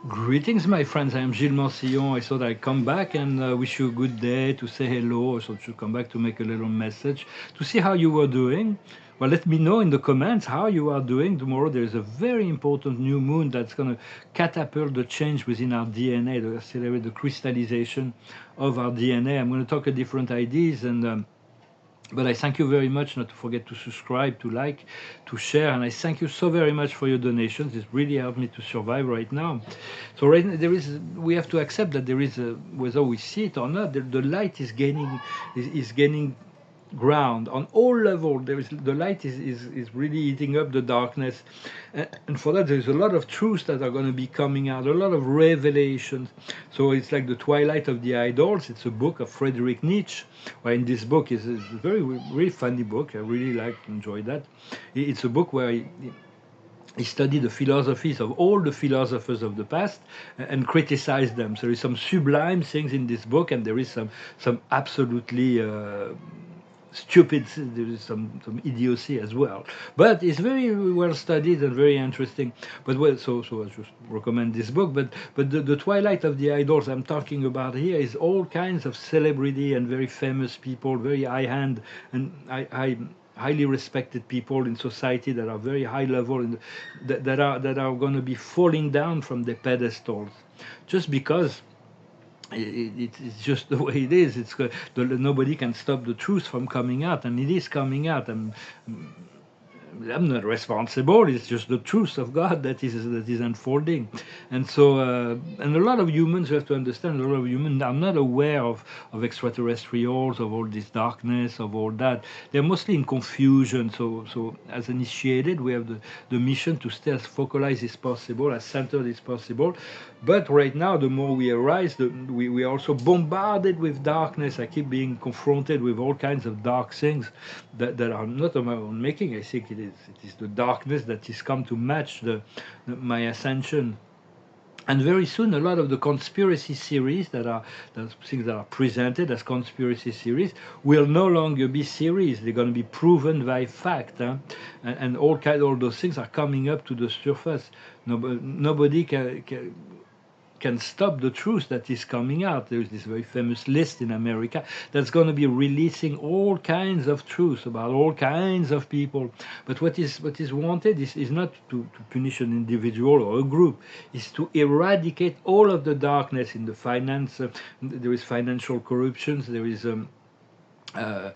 Greetings, my friends. I am Gilles Mancillon. I thought I'd come back and wish you a good day, to say hello. I thought to come back to make a little message, to see how you were doing. Well, let me know in the comments how you are doing. Tomorrow there is a very important new moon that's going to catapult the change within our DNA, to accelerate the crystallization of our DNA. I'm going to talk about different ideas and but I thank you very much. Not to forget to subscribe, to like, to share, and I thank you so very much for your donations. It really helped me to survive right now. So right now, we have to accept that there is a, whether we see it or not, the light is gaining ground on all levels. There is the light is really eating up the darkness, and for that there's a lot of truths that are going to be coming out, a lot of revelations. So it's like the Twilight of the Idols. It's a book of Friedrich Nietzsche. Well, in this book is a very really funny book. I really like enjoy that. It's a book where he studied the philosophies of all the philosophers of the past and criticized them. So there is some sublime things in this book, and there is some absolutely stupid. There is some idiocy as well, but it's very well studied and very interesting. But well, so I just recommend this book. But the Twilight of the Idols I'm talking about here is all kinds of celebrity and very famous people, very high hand and I highly respected people in society that are very high level and that are going to be falling down from the pedestals just because it's just the way it is. Nobody can stop the truth from coming out, and it is coming out. And I'm not responsible. It's just the truth of God that is unfolding, and so and a lot of humans, you have to understand, a lot of humans are not aware of extraterrestrials, of all this darkness, of all that. They're mostly in confusion. So as initiated, we have the mission to stay as focalized as possible, as centered as possible. But right now, the more we arise, we are also bombarded with darkness. I keep being confronted with all kinds of dark things that are not of my own making. I think it is the darkness that is come to match my ascension. And very soon, a lot of the conspiracy series the things that are presented as conspiracy series will no longer be series. They're going to be proven by fact, huh? And all those things are coming up to the surface. Nobody can stop the truth that is coming out. There's this very famous list in America that's going to be releasing all kinds of truths about all kinds of people. But what is wanted is not to punish an individual or a group, is to eradicate all of the darkness in the finance. There is financial corruptions, there is uh, uh,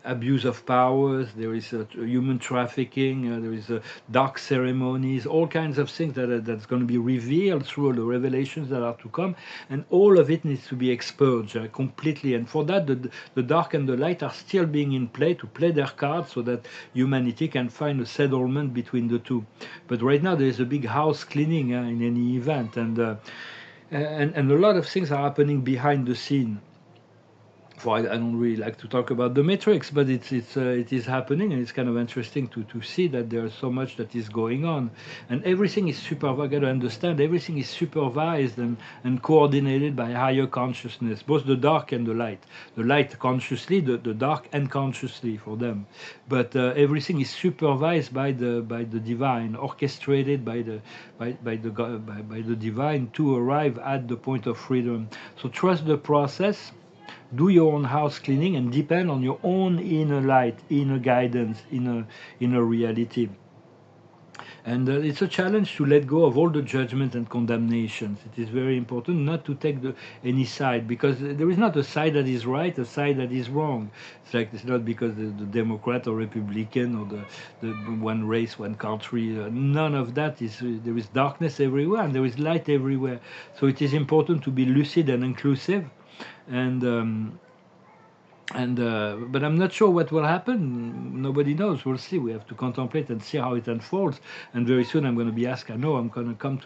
abuse of powers, there is human trafficking, there is dark ceremonies, all kinds of things that's going to be revealed through the revelations that are to come, and all of it needs to be expurged completely. And for that, the dark and the light are still being in play to play their cards so that humanity can find a settlement between the two. But right now, there is a big house cleaning in any event, and a lot of things are happening behind the scene. For I don't really like to talk about the matrix, but it is happening, and it's kind of interesting to see that there's so much that is going on, and everything is supervised. Got to understand, everything is supervised and coordinated by higher consciousness, both the dark and the light consciously, the dark unconsciously for them, but everything is supervised by the divine, orchestrated by the divine to arrive at the point of freedom. So trust the process, do your own house cleaning, and depend on your own inner light, inner guidance, inner reality. And it's a challenge to let go of all the judgment and condemnations. It is very important not to take any side, because there is not a side that is right, a side that is wrong. It's not because the Democrat or Republican or the one race, one country. None of that is. There is darkness everywhere and there is light everywhere. So it is important to be lucid and inclusive, and but I'm not sure what will happen. Nobody knows. We'll see. We have to contemplate and see how it unfolds. And very soon I'm going to be asked. I know I'm going to come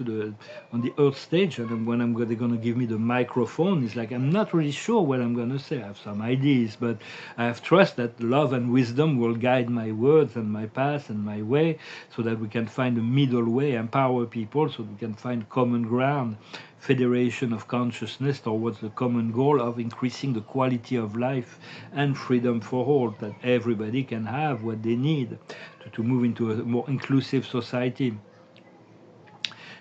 on the Earth stage, and when they're going to give me the microphone, it's like I'm not really sure what I'm going to say. I have some ideas, but I have trust that love and wisdom will guide my words and my path and my way, so that we can find a middle way, empower people, so we can find common ground, federation of consciousness towards the common goal of increasing the quality of life and freedom for all, that everybody can have what they need to move into a more inclusive society.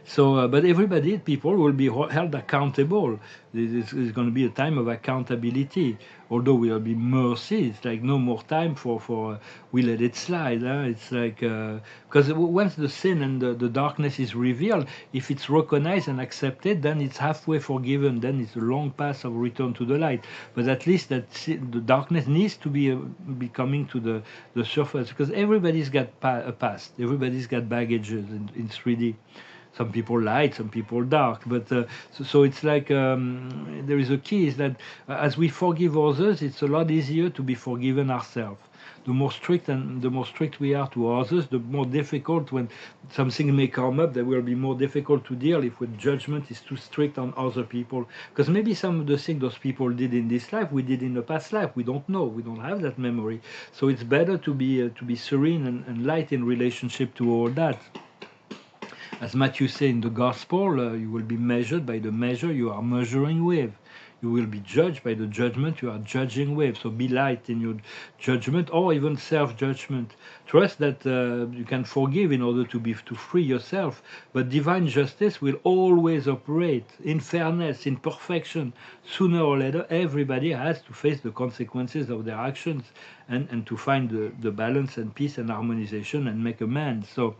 So, but everybody, people will be held accountable. There's going to be a time of accountability. Although there will be mercy, it's like no more time for we let it slide. Huh? It's like because once the sin and the darkness is revealed, if it's recognized and accepted, then it's halfway forgiven. Then it's a long path of return to the light. But at least that the darkness needs to be coming to the surface, because everybody's got a past. Everybody's got baggages in 3D. Some people light, some people dark, but so it's like there is a key is that as we forgive others, it's a lot easier to be forgiven ourselves. The more strict we are to others, the more difficult when something may come up that will be more difficult to deal if with judgment is too strict on other people. Because maybe some of the things those people did in this life, we did in the past life. We don't know. We don't have that memory. So it's better to be serene and light in relationship to all that. As Matthew said in the Gospel, you will be measured by the measure you are measuring with. You will be judged by the judgment you are judging with. So be light in your judgment, or even self-judgment. Trust that you can forgive in order to free yourself. But divine justice will always operate in fairness, in perfection. Sooner or later, everybody has to face the consequences of their actions and to find the balance and peace and harmonization and make amends. So,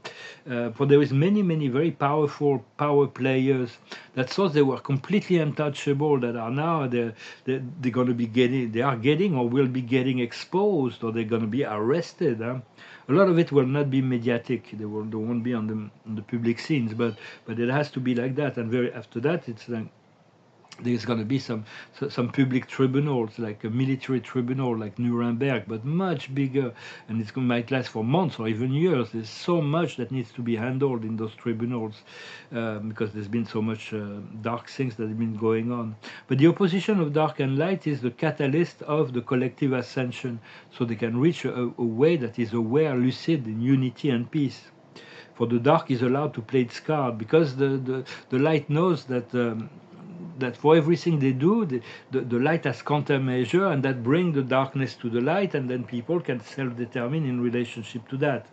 for there is many very powerful power players that thought they were completely untouchable, that are now they're going to be getting or will be getting exposed, or they're going to be arrested. Huh? A lot of it will not be mediatic. They won't be on the public scenes, but it has to be like that. And very after that, it's like there's going to be some public tribunals, like a military tribunal like Nuremberg, but much bigger, and might last for months or even years. There's so much that needs to be handled in those tribunals because there's been so much dark things that have been going on. But the opposition of dark and light is the catalyst of the collective ascension, so they can reach a way that is aware, lucid, in unity and peace. For the dark is allowed to play its card, because the light knows that that for everything they do, the light has countermeasure, and that bring the darkness to the light, and then people can self-determine in relationship to that.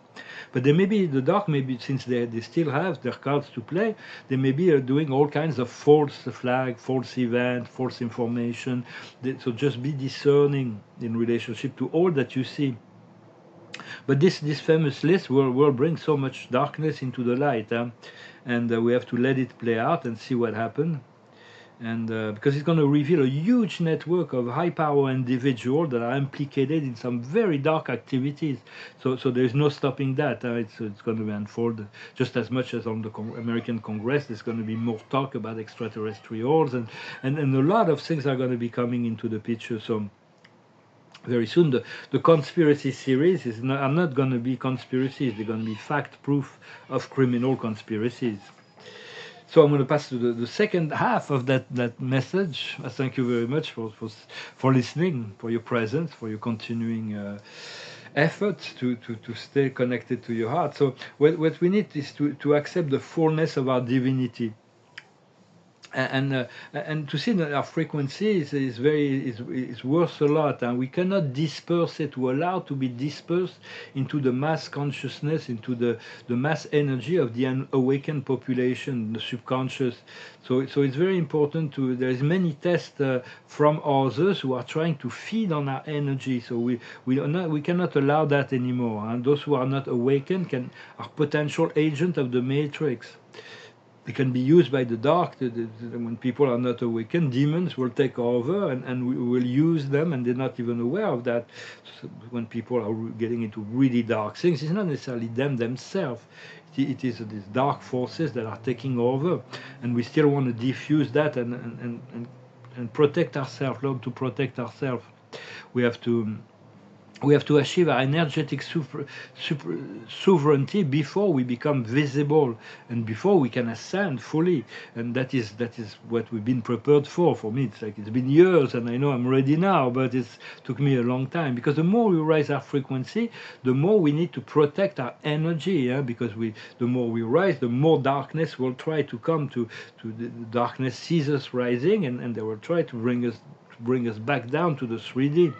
But they may be, the dark, maybe since they still have their cards to play, they may be doing all kinds of false flag, false event, false information. So just be discerning in relationship to all that you see. But this famous list will bring so much darkness into the light, and we have to let it play out and see what happens. And because it's going to reveal a huge network of high-power individuals that are implicated in some very dark activities. So there's no stopping that. It's going to be unfolded just as much as on the American Congress. There's going to be more talk about extraterrestrials, and a lot of things are going to be coming into the picture. So very soon the conspiracy series are not going to be conspiracies. They're going to be fact proof of criminal conspiracies. So I'm going to pass to the second half of that message. Thank you very much for listening, for your presence, for your continuing effort to stay connected to your heart. So what we need is to accept the fullness of our divinity. And to see that our frequency is worth a lot, and we cannot disperse it. To allow to be dispersed into the mass consciousness, into the mass energy of the unawakened population, the subconscious. So it's very important to. There is many tests from others who are trying to feed on our energy. So we cannot allow that anymore. And those who are not awakened are potential agent of the matrix. They can be used by the dark. When people are not awakened, demons will take over, and we will use them, and they're not even aware of that. So when people are getting into really dark things, it's not necessarily them themselves. It is these dark forces that are taking over, and we still want to diffuse that and protect ourselves. Learn to protect ourselves. We have to achieve our energetic sovereignty before we become visible and before we can ascend fully. And that is what we've been prepared for. For me, it's been years, and I know I'm ready now, but it took me a long time, because the more we raise our frequency, the more we need to protect our energy. Because the more we rise, the more darkness will try to come to the darkness sees us rising, and they will try to bring us back down to the 3D.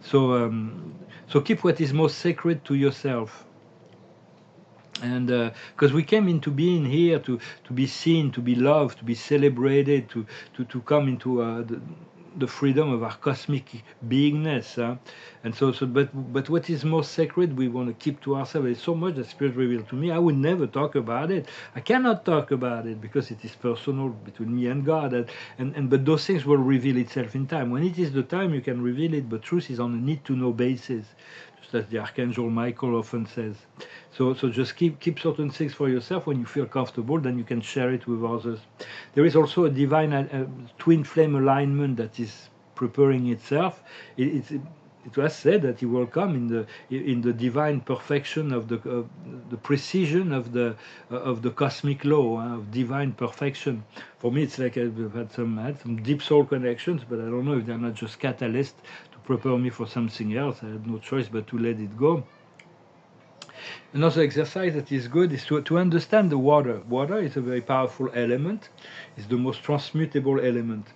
So keep what is most sacred to yourself. And because we came into being here to be seen, to be loved, to be celebrated, to come into the freedom of our cosmic beingness, and but what is most sacred we want to keep to ourselves. There's so much that Spirit revealed to me. I would never talk about it. I cannot talk about it because it is personal between me and God, and but those things will reveal itself in time. When it is the time, you can reveal it, but truth is on a need to know basis, just as the Archangel Michael often says. So just keep certain things for yourself. When you feel comfortable, then you can share it with others. There is also a divine twin flame alignment that is preparing itself. It was said that he will come in the divine perfection of the precision of the cosmic law, of divine perfection. For me, it's like I've had some deep soul connections, but I don't know if they're not just catalysts to prepare me for something else. I had no choice but to let it go. Another exercise that is good is to understand the water. Water is a very powerful element. It's the most transmutable element.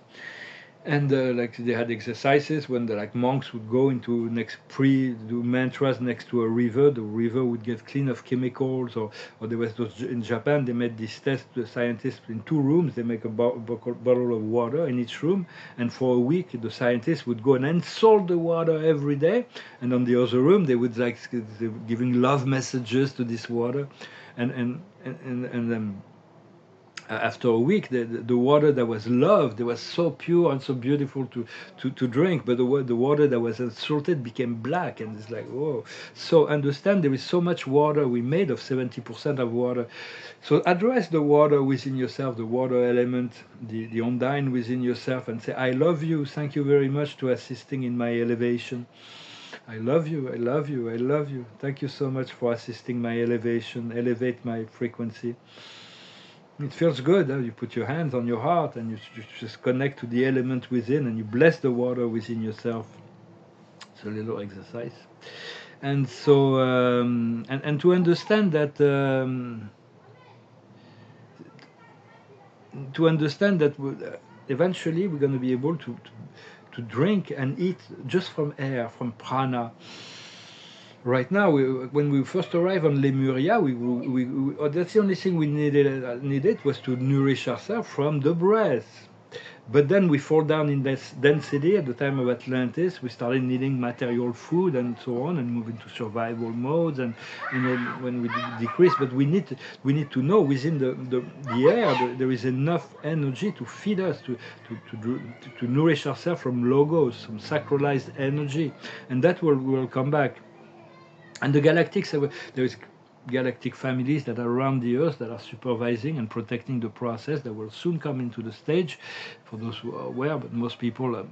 And like they had exercises when the like monks would go into do mantras next to a river. The river would get clean of chemicals, or there was those in Japan. They made this test. The scientists in 2 rooms, they make a bottle of water in each room, and for a week the scientists would go and unsalt the water every day, and on the other room they would they were giving love messages to this water, and after a week, the water that was loved, it was so pure and so beautiful to drink, but the water that was unsalted became black, and it's like, whoa. So understand there is so much water. We made of 70% of water. So address the water within yourself, the water element, the undine within yourself, and say, I love you. Thank you very much to assisting in my elevation. I love you. I love you. I love you. Thank you so much for assisting my elevation. Elevate my frequency. It feels good. You put your hands on your heart and you just connect to the element within, and you bless the water within yourself. It's a little exercise. And so, and to understand that, eventually we're going to be able to drink and eat just from air, from prana. Right now, when we first arrived on Lemuria, that's the only thing we needed was to nourish ourselves from the breath. But then we fall down in this density at the time of Atlantis. We started needing material food and so on, and move into survival modes. And when we decrease, but we need to know within the air there is enough energy to feed us, to nourish ourselves from logos, some sacralized energy, and that will come back. And the galactics, there is galactic families that are around the Earth that are supervising and protecting the process that will soon come into the stage. For those who are aware, but most people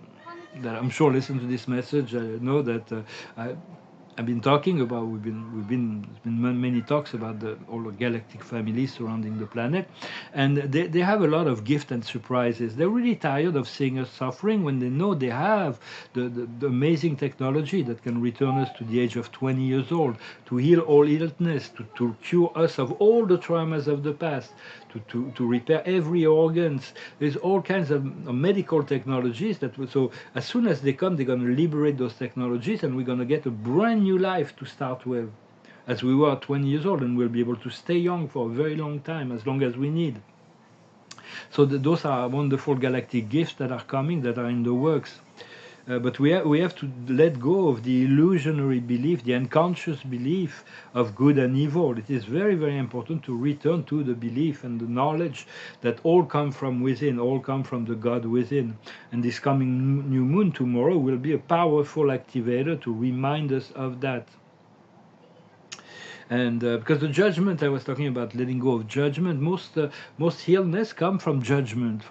that I'm sure listen to this message know that I've been talking about. There's been many talks about all the galactic families surrounding the planet, and they have a lot of gifts and surprises. They're really tired of seeing us suffering when they know they have the amazing technology that can return us to the age of 20 years old, to heal all illness, to cure us of all the traumas of the past, to repair every organs. There's all kinds of medical technologies so as soon as they come, they're going to liberate those technologies, and we're going to get a brand new life to start with, as we were 20 years old, and we'll be able to stay young for a very long time, as long as we need. So those are wonderful galactic gifts that are coming, that are in the works. But we have to let go of the illusionary belief, the unconscious belief of good and evil. It is very, very important to return to the belief and the knowledge that all come from within, all come from the God within. And this coming new moon tomorrow will be a powerful activator to remind us of that. And because the judgment, I was talking about letting go of judgment, most illness come from judgment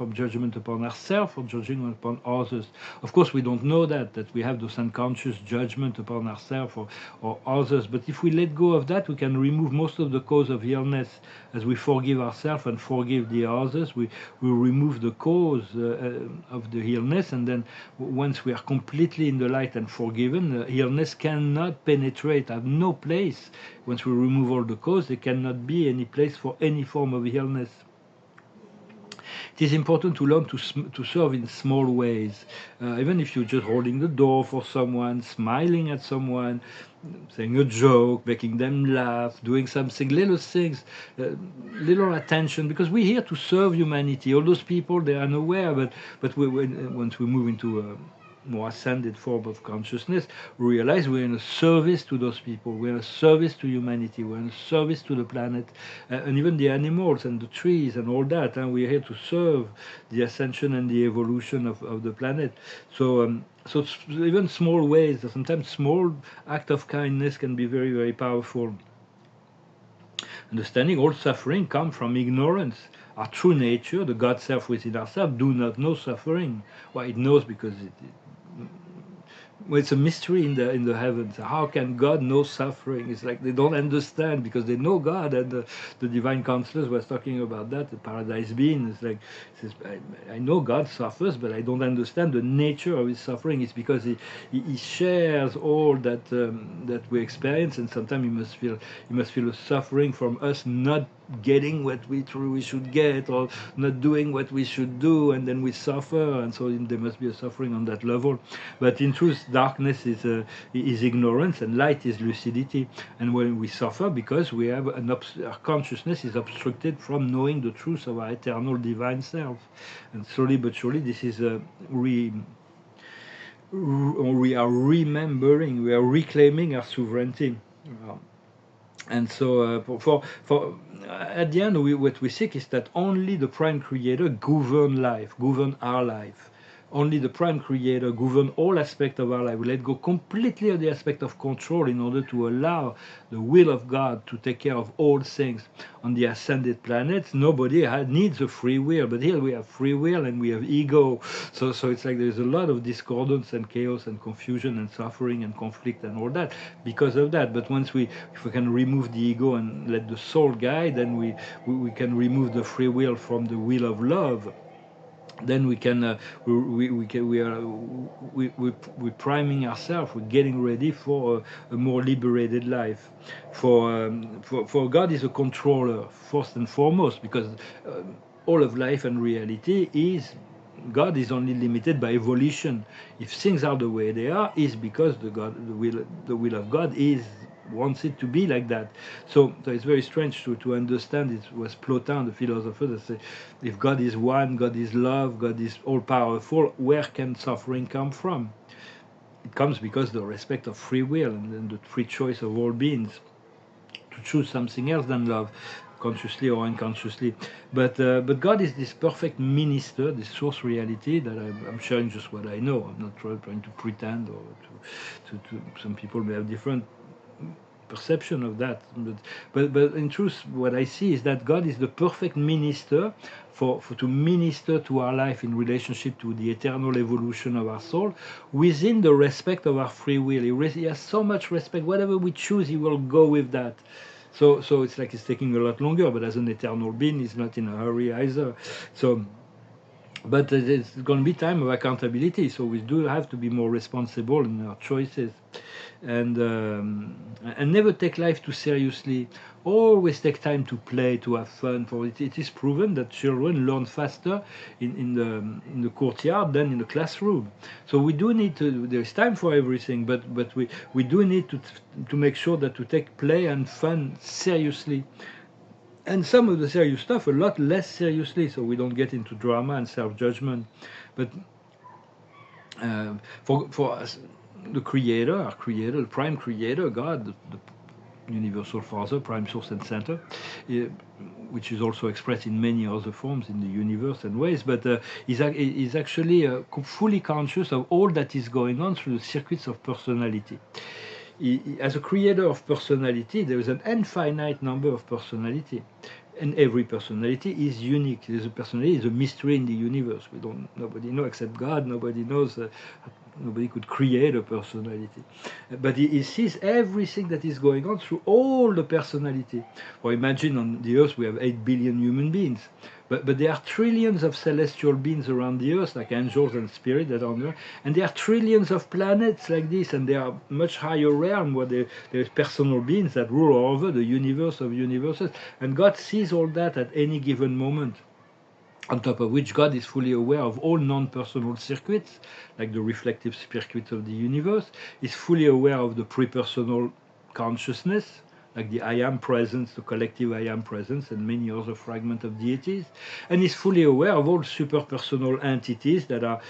upon ourselves or judging upon others. Of course, we don't know that we have those unconscious judgment upon ourselves or others. But if we let go of that, we can remove most of the cause of illness. As we forgive ourselves and forgive the others, we remove the cause of the illness, and then once we are completely in the light and forgiven, illness cannot penetrate, have no place. Once we remove all the cause, there cannot be any place for any form of illness. it is important to learn to serve in small ways, even if you're just holding the door for someone, smiling at someone, saying a joke, making them laugh, doing something, little things, little attention, because we're here to serve humanity. All those people, they are unaware, but once we move into a more ascended form of consciousness, we realize we're in a service to those people, we're in a service to humanity, we're in a service to the planet, and even the animals and the trees and all that, and we're here to serve the ascension and the evolution of the planet. So even small ways, sometimes small act of kindness can be very, very powerful. Understanding all suffering comes from ignorance. Our true nature, the God self within ourselves, do not know suffering. Well, it knows because well, it's a mystery in the heavens. How can God know suffering? It's like they don't understand because they know God, and the divine counselors was talking about that. The paradise being is like, says, I know God suffers, but I don't understand the nature of his suffering. It's because he shares all that we experience, and sometimes he must feel a suffering from us not getting what we truly should get, or not doing what we should do, and then we suffer, and so there must be a suffering on that level. But in truth, darkness is ignorance, and light is lucidity. And when we suffer, because we have our consciousness is obstructed from knowing the truth of our eternal divine self. And slowly but surely, this is we are remembering, we are reclaiming our sovereignty. And so at the end, what we seek is that only the Prime Creator govern our life. Only the Prime Creator govern all aspects of our life. We let go completely of the aspect of control in order to allow the will of God to take care of all things. On the ascended planets, nobody needs a free will, but here we have free will and we have ego. So it's like there's a lot of discordance and chaos and confusion and suffering and conflict and all that because of that. But if we can remove the ego and let the soul guide, then we can remove the free will from the will of love. Then we're priming ourselves, we're getting ready for a more liberated life. For God is a controller first and foremost, because all of life and reality is, God is only limited by evolution. If things are the way they are, is because the will of God wants it to be like that. So it's very strange to understand. It was Plotin, the philosopher, that said, if God is one, God is love, God is all-powerful, where can suffering come from? It comes because the respect of free will and the free choice of all beings to choose something else than love, consciously or unconsciously. But God is this perfect minister, this source reality that I'm sharing just what I know. I'm not trying to pretend, or to some people may have different perception of that, but in truth, what I see is that God is the perfect minister to minister to our life in relationship to the eternal evolution of our soul, within the respect of our free will. He has so much respect. Whatever we choose, he will go with that. So it's like it's taking a lot longer, but as an eternal being, he's not in a hurry either. But it's going to be time of accountability, so we do have to be more responsible in our choices, and never take life too seriously. Always take time to play, to have fun. For it is proven that children learn faster in the courtyard than in the classroom. So we do need to. There is time for everything, but we do need to make sure that to take play and fun seriously. And some of the serious stuff a lot less seriously, so we don't get into drama and self-judgment. But for us, the Creator, our Creator, the Prime Creator, God, the Universal Father, Prime Source and Center, which is also expressed in many other forms in the universe and ways, but is actually fully conscious of all that is going on through the circuits of personality. As a creator of personality, there is an infinite number of personality, and every personality is unique. There's a personality is a mystery in the universe. Nobody knows except God. Nobody knows. Nobody could create a personality, but he sees everything that is going on through all the personality. Well, imagine on the Earth we have 8 billion human beings, but there are trillions of celestial beings around the Earth, like angels and spirits that are on Earth, and there are trillions of planets like this, and there are much higher realm where there's personal beings that rule over the universe of universes, and God sees all that at any given moment. on top of which God is fully aware of all non-personal circuits, like the reflective circuit of the universe, is fully aware of the pre-personal consciousness, like the I am presence, the collective I am presence, and many other fragments of deities, and is fully aware of all super-personal entities that are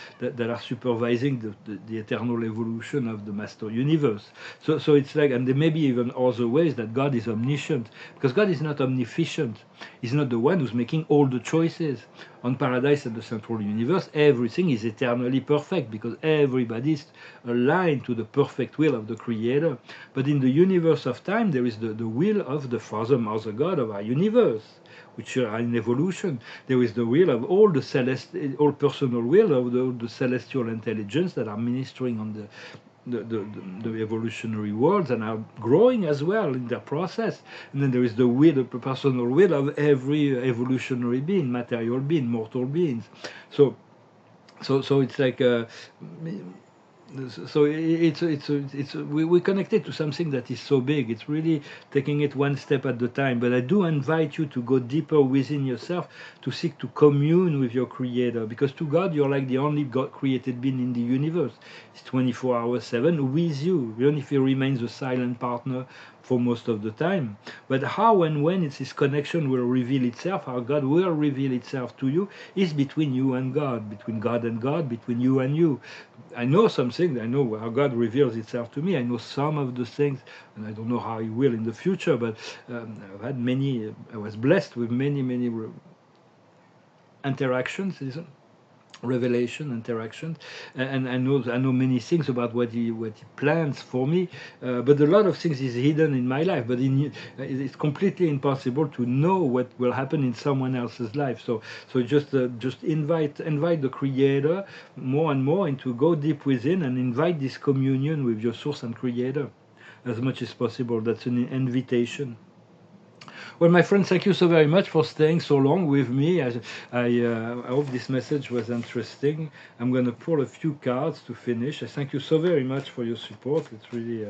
supervising the eternal evolution of the master universe. So it's like, and there may be even other ways that God is omniscient, because God is not omniscient. He's not the one who's making all the choices. On Paradise and the Central Universe, everything is eternally perfect because everybody's aligned to the perfect will of the Creator. But in the universe of time, there is the will of the Father, Mother, God of our universe, which are in evolution. There is the will of all the all personal will of the celestial intelligence that are ministering on the evolutionary worlds and are growing as well in their process. And then there is the will, the personal will of every evolutionary being, material being, mortal beings. So it's like so we connected to something that is so big. It's really taking it one step at a time. But I do invite you to go deeper within yourself, to seek to commune with your Creator, because to God you're like the only God created being in the universe. It's 24 hours 7 with you, even if He remains a silent partner for most of the time. But how and when it's His connection will reveal itself, how God will reveal itself to you, is between you and God, between God and God, between you and you. I know some things. I know how God reveals itself to me. I know some of the things, and I don't know how He will in the future. But I've had many. I was blessed with many interactions, revelation interactions, and I know many things about what he plans for me. But a lot of things is hidden in my life. But it's completely impossible to know what will happen in someone else's life. So just invite the Creator more and more, and to go deep within and invite this communion with your Source and Creator as much as possible. That's an invitation. Well, my friends, thank you so very much for staying so long with me. I hope this message was interesting. I'm going to pull a few cards to finish. I thank you so very much for your support. It's really,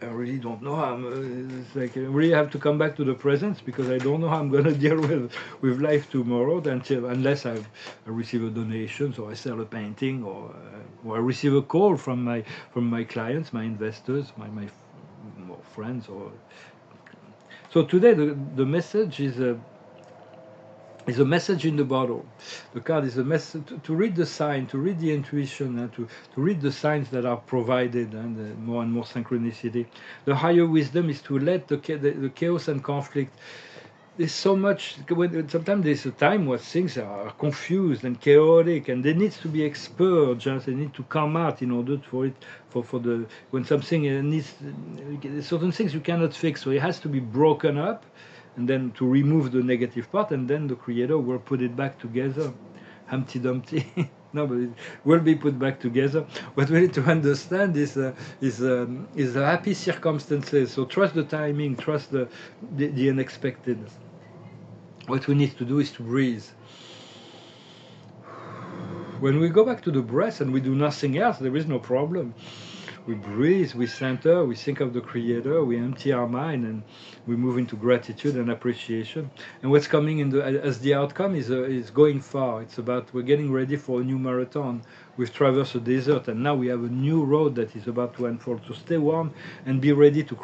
I really don't know how it's like I really have to come back to the present, because I don't know how I'm going to deal with life tomorrow unless I receive a donation, or I sell a painting, or I receive a call from my clients, my investors, my friends, or so today the message is a message in the bottle. The card is a message to read the sign, to read the intuition, and to read the signs that are provided, and more synchronicity. The higher wisdom is to let the chaos and conflict. There's so much. Sometimes there's a time where things are confused and chaotic, and they need to be expurged. They need to come out in order for it for the when something needs certain things you cannot fix, so it has to be broken up, and then to remove the negative part, and then the Creator will put it back together. Humpty Dumpty. No, but it will be put back together. What we need to understand is the happy circumstances. So trust the timing, trust the unexpected. What we need to do is to breathe. When we go back to the breath and we do nothing else, there is no problem. We breathe, we center, we think of the Creator, we empty our mind, and we move into gratitude and appreciation. And what's coming as the outcome is going far. It's about we're getting ready for a new marathon. We've traversed a desert, and now we have a new road that is about to unfold. So stay warm and be ready to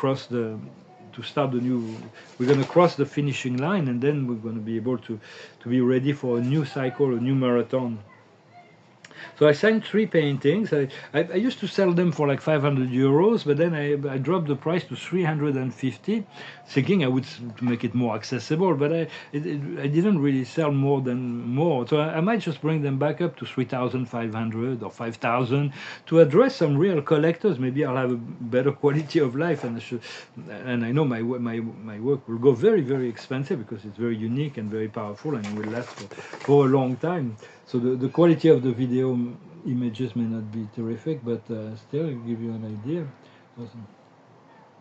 start the new. We're going to cross the finishing line, and then we're going to be able to be ready for a new cycle, a new marathon. So I signed 3 paintings. I used to sell them for like 500 euros, but then I dropped the price to 350, thinking I would to make it more accessible. But I didn't really sell more. So I might just bring them back up to 3,500 or 5,000 to address some real collectors. Maybe I'll have a better quality of life, and I know my work will go very, very expensive because it's very unique and very powerful, and it will last for a long time. So the quality of the video images may not be terrific, but still give you an idea.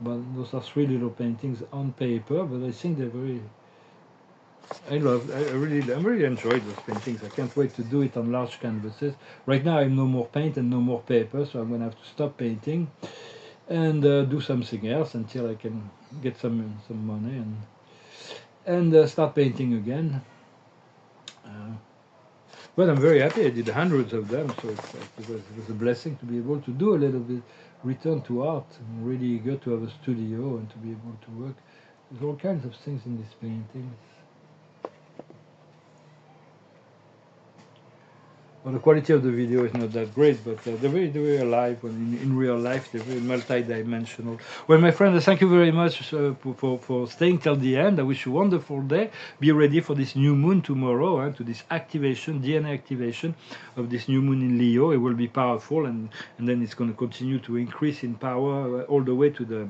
But those are 3 little paintings on paper, but I think they're very. I really enjoyed those paintings. I can't wait to do it on large canvases. Right now I have no more paint and no more paper, so I'm going to have to stop painting and do something else until I can get some money and start painting again. Well, I'm very happy. I did hundreds of them, so it was a blessing to be able to do a little bit, return to art. I'm really eager to have a studio and to be able to work. There's all kinds of things in this painting. Well, the quality of the video is not that great, but they're very alive. When in real life, they're very multi-dimensional. Well, my friend, thank you very much for staying till the end. I wish you a wonderful day. Be ready for this new moon tomorrow, to this activation, DNA activation of this new moon in Leo. It will be powerful, and then it's going to continue to increase in power all the way to the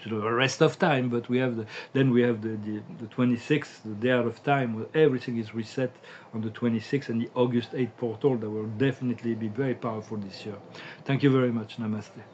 rest of time. But then we have the 26th, the day out of time, where everything is reset on the 26th, and the August 8th portal that will definitely be very powerful this year. Thank you very much. Namaste.